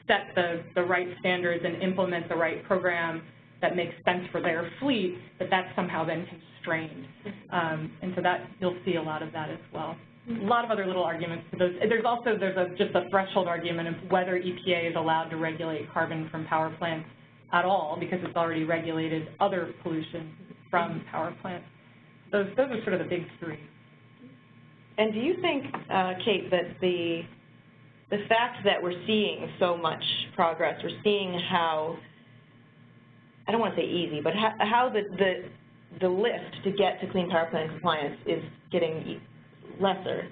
set the right standards and implement the right program that makes sense for their fleet, that's somehow been constrained. And so that you'll see a lot of that as well. A lot of other little arguments to those. There's just a threshold argument of whether EPA is allowed to regulate carbon from power plants at all, because it's already regulated other pollution from power plants. those are sort of the big three. And do you think, Kate, that the fact that we're seeing so much progress, we're seeing how, I don't want to say easy, but how the lift to get to Clean Power Plan compliance is getting lesser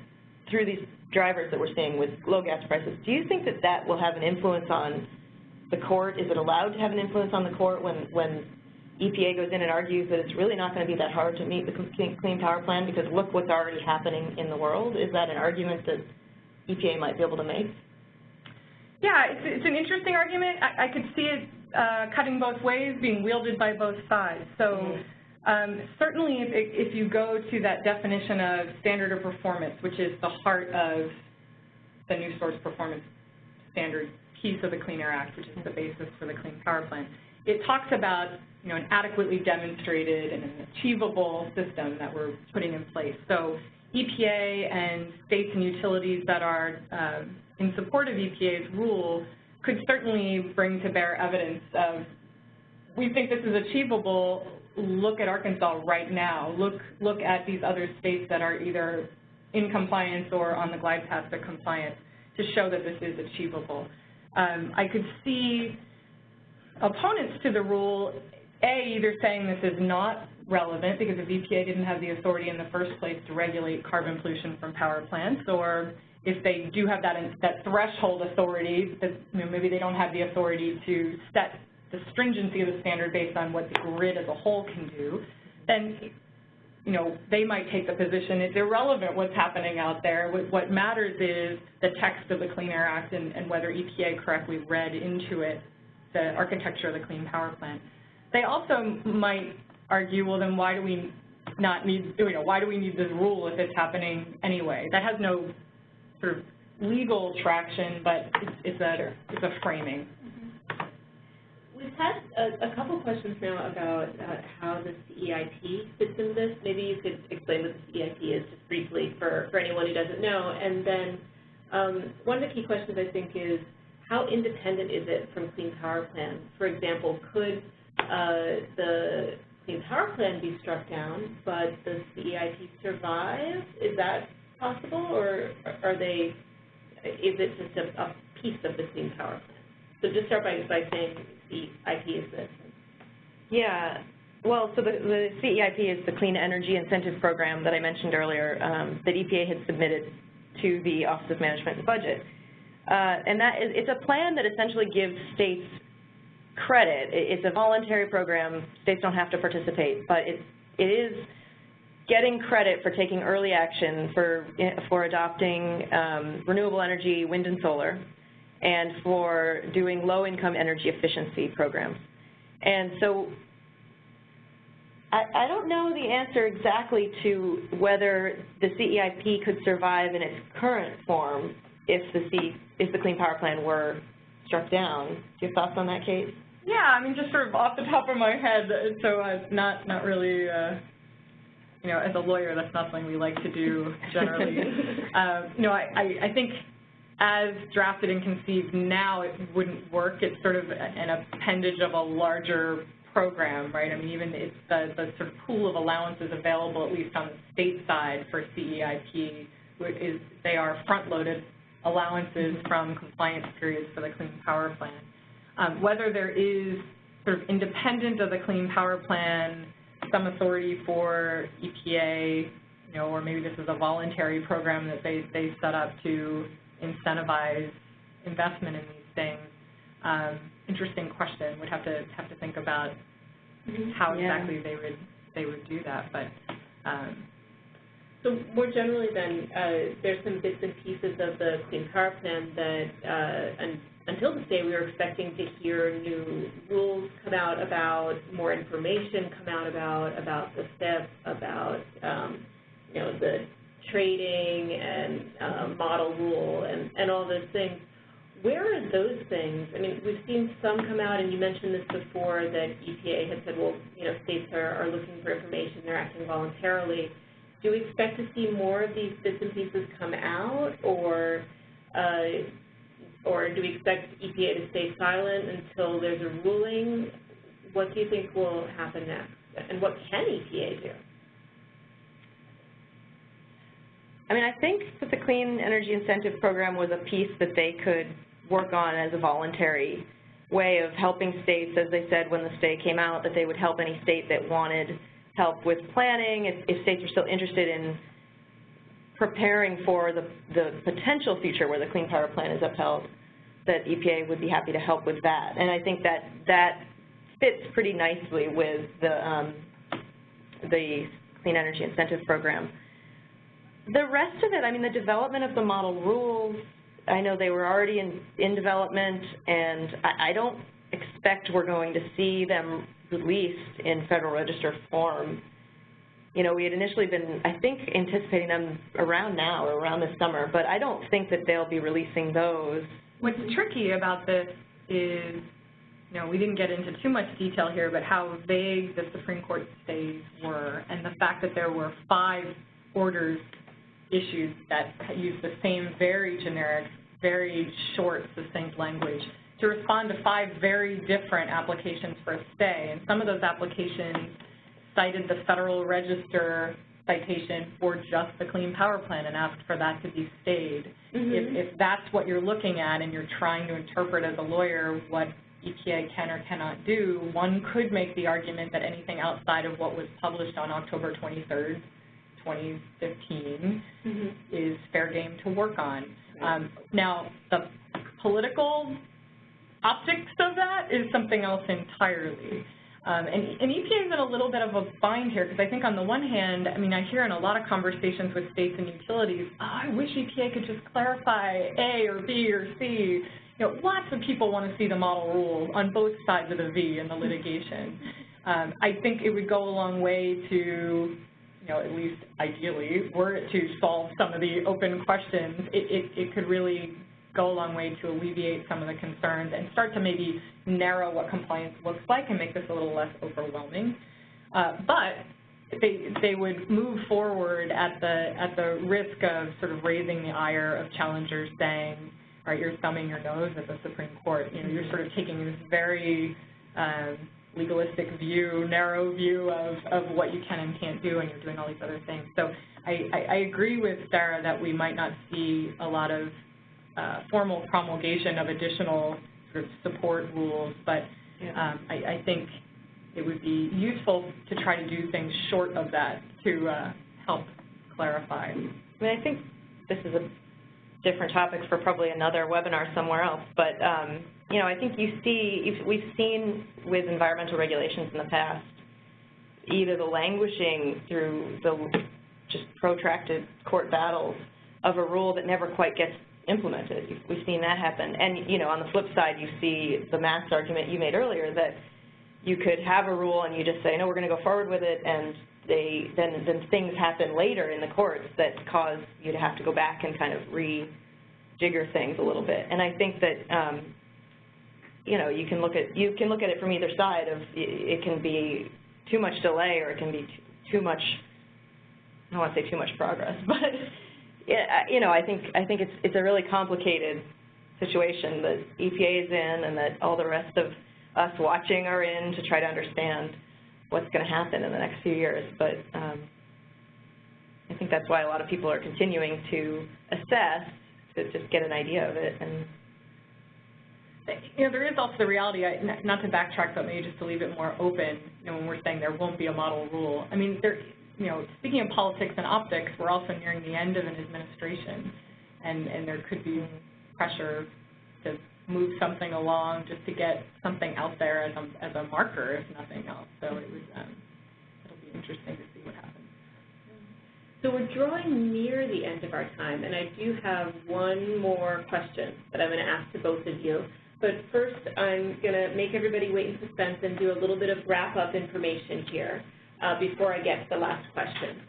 through these drivers that we're seeing with low gas prices, do you think that that will have an influence on the court? Is it allowed to have an influence on the court when EPA goes in and argues that it's really not going to be that hard to meet the Clean Power Plan because look what's already happening in the world? Is that an argument that EPA might be able to make? Yeah, it's an interesting argument. I could see it cutting both ways, being wielded by both sides. So certainly if you go to that definition of standard of performance, which is the heart of the new source performance standard piece of the Clean Air Act, which is the basis for the Clean Power Plan, it talks about an adequately demonstrated and an achievable system that we're putting in place. So EPA and states and utilities that are in support of EPA's rule could certainly bring to bear evidence of, we think this is achievable, look at Arkansas right now, look at these other states that are either in compliance or on the glide path to compliance to show that this is achievable. I could see opponents to the rule, either saying this is not relevant because if EPA didn't have the authority in the first place to regulate carbon pollution from power plants, or if they do have that threshold authority, that maybe they don't have the authority to set the stringency of the standard based on what the grid as a whole can do, then they might take the position it's irrelevant what's happening out there. What matters is the text of the Clean Air Act and whether EPA correctly read into it the architecture of the Clean Power Plan. They also might argue, well, then why do we not need, why do we need this rule if it's happening anyway? That has no sort of legal traction, but it's a framing. We've had a couple questions now about how the CEIP fits in this. Maybe you could explain what the CEIP is just briefly for anyone who doesn't know. And then one of the key questions, I think, is how independent is it from Clean Power Plan? For example, could the Clean Power Plan be struck down, but the CEIP survive? Is that possible, or is it just a piece of the Clean Power Plan? So just start by saying CEIP is this. Yeah, well, so the CEIP is the Clean Energy Incentive Program that I mentioned earlier that EPA had submitted to the Office of Management and Budget. And it's a plan that essentially gives states credit. It's a voluntary program. States don't have to participate, but it is getting credit for taking early action for adopting renewable energy, wind and solar, and for doing low-income energy efficiency programs. And so I don't know the answer exactly to whether the CEIP could survive in its current form if the Clean Power Plan were struck down. Do you have thoughts on that, Kate? Yeah, I mean, just sort of off the top of my head, so not really, as a lawyer, that's not something we like to do generally. I think as drafted and conceived now, it wouldn't work. It's sort of an appendage of a larger program, right? I mean, even it's the sort of pool of allowances available, at least on the state side for CEIP, they are front-loaded allowances from compliance periods for the Clean Power Plan. Whether there is sort of independent of the Clean Power Plan some authority for EPA, or maybe this is a voluntary program that they set up to incentivize investment in these things. Interesting question. Would have to think about how exactly they would do that. But so more generally, then, there's some bits and pieces of the Clean Power Plan that, until this day, we were expecting to hear new rules come out about, more information come out about the SIP, about the trading and model rule and all those things. Where are those things? I mean, we've seen some come out, and you mentioned this before, that EPA had said, well, states are looking for information, they're acting voluntarily. Do we expect to see more of these bits and pieces come out, or do we expect EPA to stay silent until there's a ruling? What do you think will happen next? And what can EPA do? I mean, I think that the Clean Energy Incentive Program was a piece that they could work on as a voluntary way of helping states, as they said when the stay came out, that they would help any state that wanted help with planning, if states are still interested in preparing for the potential future where the Clean Power Plan is upheld, that EPA would be happy to help with that. And I think that fits pretty nicely with the Clean Energy Incentive Program. The rest of it, I mean, the development of the model rules, I know they were already in development, and I don't expect we're going to see them released in Federal Register form. You know, we had initially been, I think, anticipating them around now or around this summer, but I don't think that they'll be releasing those. What's tricky about this is, you know, we didn't get into too much detail here, but how vague the Supreme Court stays were, and the fact that there were 5 orders issued that use the same very generic, very short, succinct language to respond to 5 very different applications for a stay. And some of those applications cited the Federal Register citation for just the Clean Power Plan and asked for that to be stayed. If that's what you're looking at and you're trying to interpret as a lawyer what EPA can or cannot do, one could make the argument that anything outside of what was published on October 23rd, 2015 is fair game to work on. Now, the political optics of that is something else entirely. And EPA is in a little bit of a bind here, because I think on the one hand, I mean, I hear in a lot of conversations with states and utilities, oh, I wish EPA could just clarify A or B or C. You know, lots of people want to see the model rule on both sides of the V in the litigation. I think it would go a long way to, you know, at least ideally, were it to solve some of the open questions, it could really go a long way to alleviate some of the concerns and start to maybe narrow what compliance looks like and make this a little less overwhelming. But they would move forward at the risk of sort of raising the ire of challengers saying, all right, you're thumbing your nose at the Supreme Court. You know, you're sort of taking this very legalistic view, narrow view of what you can and can't do, and you're doing all these other things. So I agree with Sarah that we might not see a lot of formal promulgation of additional sort of support rules, but I think it would be useful to try to do things short of that to help clarify. I mean, I think this is a different topic for probably another webinar somewhere else, but you know, I think we've seen with environmental regulations in the past, either the languishing through the just protracted court battles of a rule that never quite gets implemented. We've seen that happen. And, you know, on the flip side, you see the mass argument you made earlier that you could have a rule and you just say, no, we're going to go forward with it, and then things happen later in the courts that cause you to have to go back and kind of rejigger things a little bit. And I think that, you know, you can look at it from either side of it can be too much delay or it can be too much, I don't want to say too much progress, but yeah, you know, I think it's a really complicated situation that EPA is in and that all the rest of us watching are in to try to understand what's going to happen in the next few years. But I think that's why a lot of people are continuing to assess to just get an idea of it. And you know, there is also the reality, not to backtrack, but maybe just to leave it more open, you know, when we're saying there won't be a model rule. I mean, you know, speaking of politics and optics, we're also nearing the end of an administration, and there could be pressure to move something along just to get something out there as a marker, if nothing else. So it'll be interesting to see what happens. So we're drawing near the end of our time, and I do have one more question that I'm going to ask to both of you. But first, I'm going to make everybody wait in suspense and do a little bit of wrap-up information here before I get to the last question.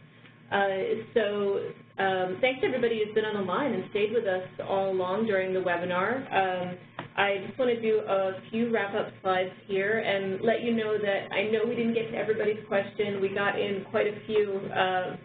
Thanks to everybody who's been on the line and stayed with us all along during the webinar. I just want to do a few wrap-up slides here and let you know that I know we didn't get to everybody's question. We got in quite a few,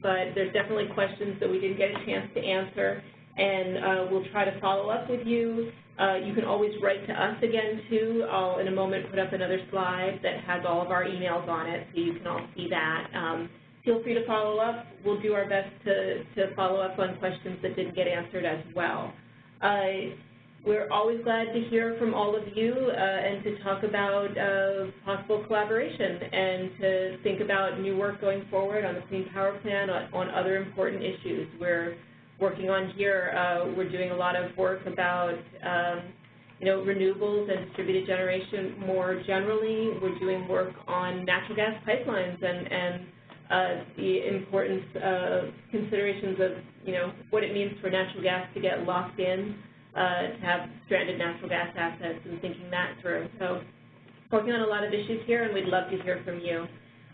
but there's definitely questions that we didn't get a chance to answer, and we'll try to follow up with you. You can always write to us again, too. I'll, in a moment, put up another slide that has all of our emails on it, so you can all see that. feel free to follow up. We'll do our best to follow up on questions that didn't get answered as well. We're always glad to hear from all of you and to talk about possible collaboration and to think about new work going forward on the Clean Power Plan, on other important issues. We're working on here, we're doing a lot of work about renewables and distributed generation more generally. We're doing work on natural gas pipelines and the importance of considerations of, what it means for natural gas to get locked in, to have stranded natural gas assets and thinking that through. So working on a lot of issues here, and we'd love to hear from you.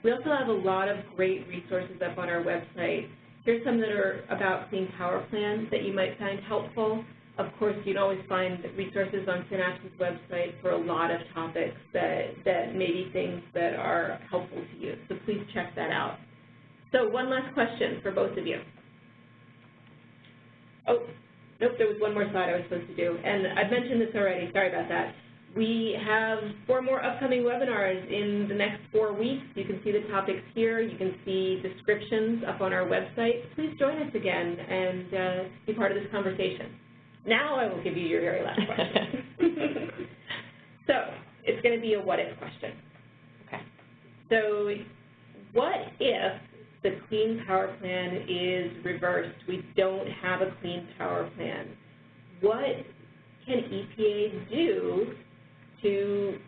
We also have a lot of great resources up on our website. Here's some that are about Clean Power Plans that you might find helpful. Of course, you'd always find resources on Synapse's website for a lot of topics that may be things that are helpful to you. So please check that out. So one last question for both of you. Oh, nope, there was one more slide I was supposed to do. And I've mentioned this already. Sorry about that. We have 4 more upcoming webinars in the next 4 weeks. You can see the topics here. You can see descriptions up on our website. Please join us again and be part of this conversation. Now I will give you your very last question. So it's going to be a what-if question. Okay. So what if the Clean Power Plan is reversed? We don't have a Clean Power Plan. What can EPA do to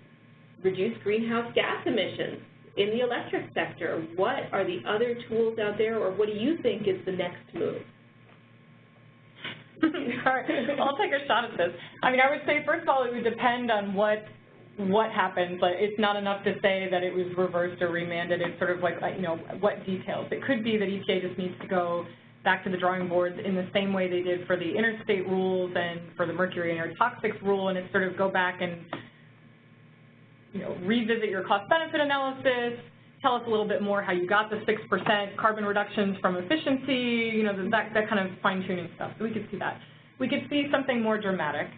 reduce greenhouse gas emissions in the electric sector? What are the other tools out there, or what do you think is the next move? All right, well, I'll take a shot at this. I mean, I would say, first of all, it would depend on what happens. Like, it's not enough to say that it was reversed or remanded. It's sort of like, what details. It could be that EPA just needs to go back to the drawing board in the same way they did for the interstate rules and for the mercury neurotoxics rule, and it's sort of go back and, revisit your cost-benefit analysis, tell us a little bit more how you got the 6% carbon reductions from efficiency, that kind of fine-tuning stuff. So we could see that. We could see something more dramatic,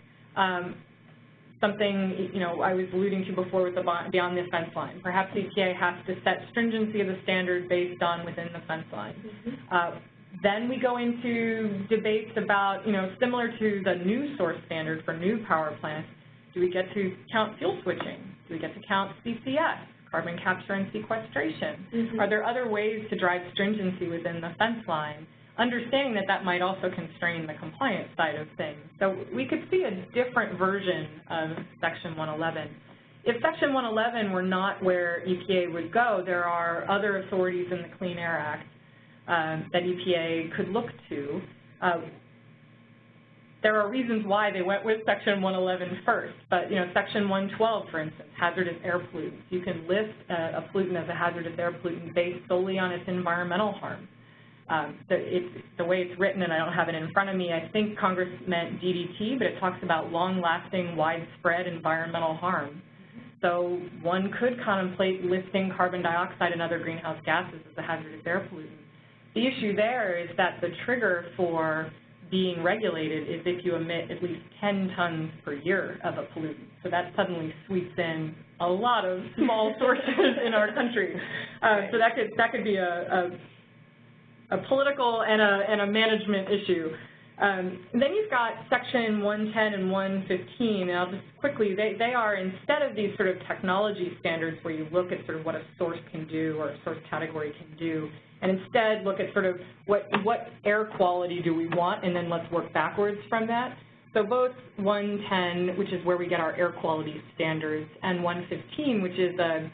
something, I was alluding to before with the beyond the fence line. Perhaps EPA has to set stringency of the standard based on within the fence line. Mm-hmm. Then we go into debates about, similar to the new source standard for new power plants, do we get to count fuel switching? Do we get to count CCS, carbon capture and sequestration? Mm-hmm. Are there other ways to drive stringency within the fence line, understanding that that might also constrain the compliance side of things? So we could see a different version of Section 111. If Section 111 were not where EPA would go, there are other authorities in the Clean Air Act that EPA could look to. There are reasons why they went with Section 111 first, but Section 112, for instance, hazardous air pollutants. You can list a pollutant as a hazardous air pollutant based solely on its environmental harm. The way it's written, and I don't have it in front of me, I think Congress meant DDT, but it talks about long-lasting, widespread environmental harm. So one could contemplate listing carbon dioxide and other greenhouse gases as a hazardous air pollutant. The issue there is that the trigger for being regulated is if you emit at least 10 tons per year of a pollutant. So that suddenly sweeps in a lot of small sources in our country. So that could be a political and a management issue. Then you've got Section 110 and 115, and I'll just quickly, they are, instead of these sort of technology standards where you look at sort of what a source can do or a source category can do, and instead look at sort of what air quality do we want, and then let's work backwards from that. So both 110, which is where we get our air quality standards, and 115, which is a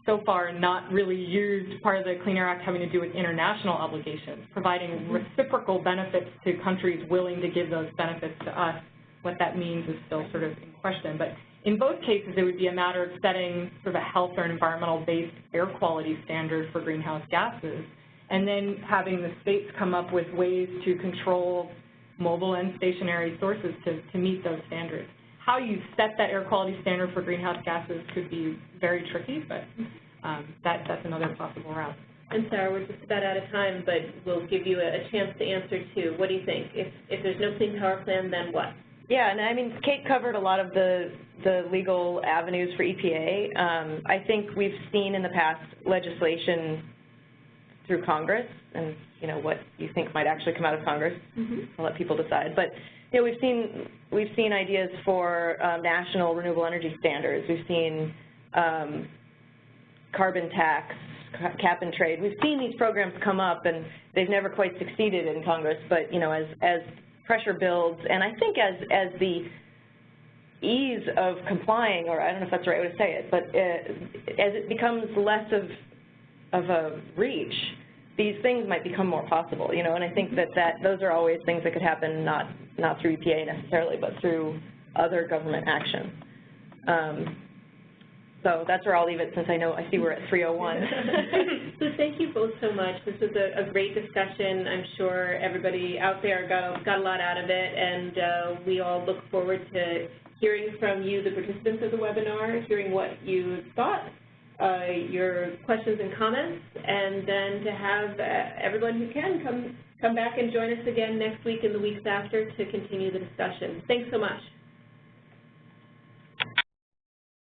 so far not really used part of the Clean Air Act having to do with international obligations, providing reciprocal benefits to countries willing to give those benefits to us. What that means is still sort of in question. But in both cases, it would be a matter of setting sort of a health or environmental-based air quality standard for greenhouse gases, and then having the states come up with ways to control mobile and stationary sources to meet those standards. How you set that air quality standard for greenhouse gases could be very tricky, but that's another possible route. And Sarah, we're just about out of time, but we'll give you a chance to answer too. What do you think? If there's no Clean Power Plan, then what? Yeah, and I mean, Kate covered a lot of the legal avenues for EPA. I think we've seen in the past legislation through Congress, and what you think might actually come out of Congress. I'll let people decide. But we've seen ideas for national renewable energy standards. We've seen carbon tax, cap and trade. We've seen these programs come up, and they've never quite succeeded in Congress. But as pressure builds, and I think as the ease of complying, or I don't know if that's the right way to say it, but as it becomes less of a reach, these things might become more possible, and I think that those are always things that could happen not through EPA necessarily, but through other government action. So that's where I'll leave it, since I see we're at 3:01. So thank you both so much. This was a great discussion. I'm sure everybody out there got a lot out of it, and we all look forward to hearing from you, the participants of the webinar, hearing what you thought, your questions and comments, and then to have everyone who can come back and join us again next week and the weeks after to continue the discussion. Thanks so much.